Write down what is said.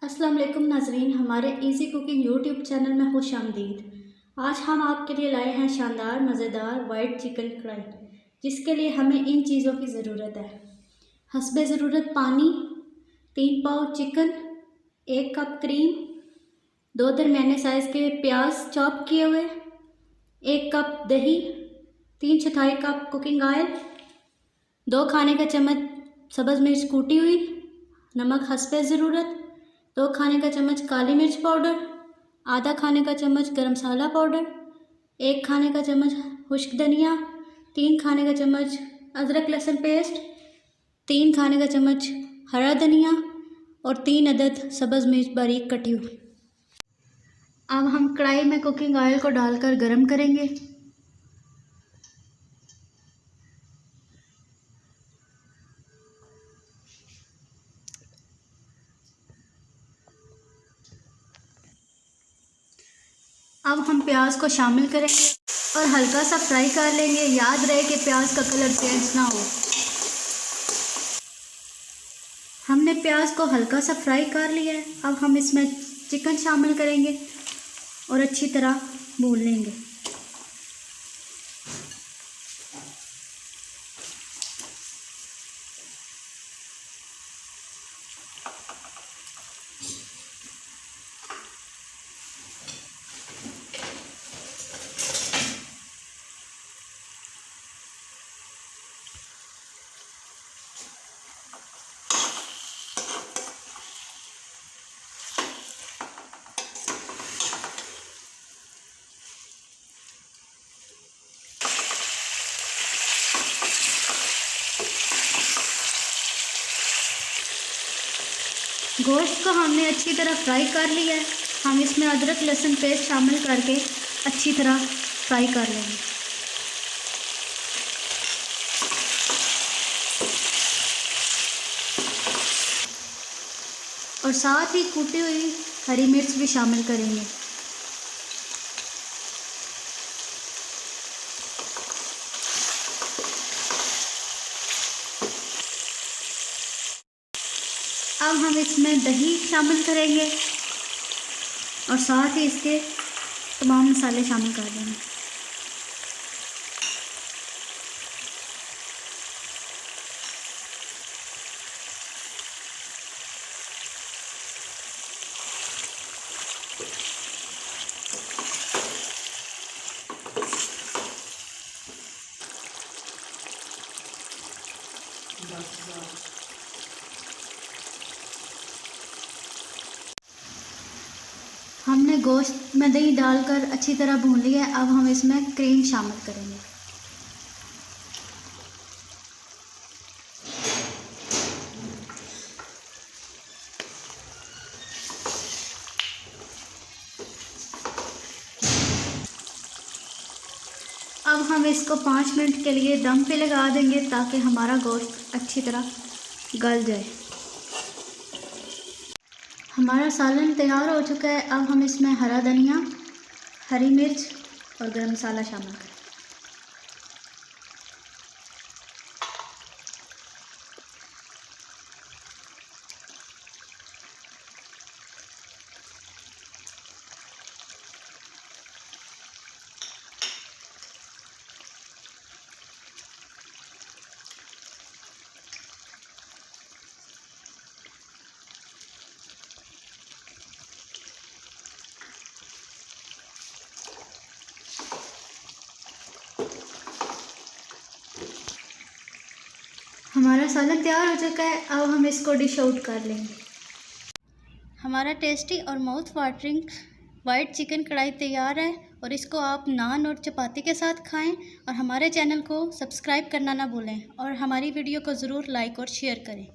अस्सलाम वालेकुम नाजरीन, हमारे इजी कुकिंग यूट्यूब चैनल में खुश आमदीद। आज हम आपके लिए लाए हैं शानदार मज़ेदार वाइट चिकन कढ़ाई, जिसके लिए हमें इन चीज़ों की ज़रूरत है। हस्बे ज़रूरत पानी, 3 पाव चिकन, 1 कप क्रीम, 2 दरमियाने साइज़ के प्याज चॉप किए हुए, 1 कप दही, 3/4 कप कुकिंग ऑयल, 2 खाने का चम्मच सब्ज़ मिर्च कूटी हुई, नमक हस्बे ज़रूरत, 2 खाने का चम्मच काली मिर्च पाउडर, आधा खाने का चम्मच गरम मसाला पाउडर, 1 खाने का चम्मच खुश्क धनिया, 3 खाने का चम्मच अदरक लहसुन पेस्ट, 3 खाने का चम्मच हरा धनिया और 3 अदद सब्ज़ मिर्च बारीक कटी हुई। अब हम कढ़ाई में कुकिंग ऑयल को डालकर गरम करेंगे। अब हम प्याज को शामिल करेंगे और हल्का सा फ्राई कर लेंगे। याद रहे कि प्याज का कलर चेंज ना हो। हमने प्याज को हल्का सा फ्राई कर लिया है। अब हम इसमें चिकन शामिल करेंगे और अच्छी तरह भून लेंगे। गोश्त को हमने अच्छी तरह फ्राई कर लिया है। हम इसमें अदरक लहसुन पेस्ट शामिल करके अच्छी तरह फ्राई कर लेंगे। और साथ ही कूटी हुई हरी मिर्च भी शामिल करेंगे। अब हम इसमें दही शामिल करेंगे और साथ ही इसके तमाम मसाले शामिल कर देंगे। हमने गोश्त में दही डालकर अच्छी तरह भून लिया है। अब हम इसमें क्रीम शामिल करेंगे। अब हम इसको 5 मिनट के लिए दम पे लगा देंगे ताकि हमारा गोश्त अच्छी तरह गल जाए। हमारा सालन तैयार हो चुका है। अब हम इसमें हरा धनिया, हरी मिर्च और गरम मसाला शामिल करें। हमारा सालन तैयार हो चुका है। अब हम इसको डिश आउट कर लेंगे। हमारा टेस्टी और माउथ वाटरिंग वाइट चिकन कढ़ाई तैयार है और इसको आप नान और चपाती के साथ खाएं। और हमारे चैनल को सब्सक्राइब करना ना भूलें और हमारी वीडियो को ज़रूर लाइक और शेयर करें।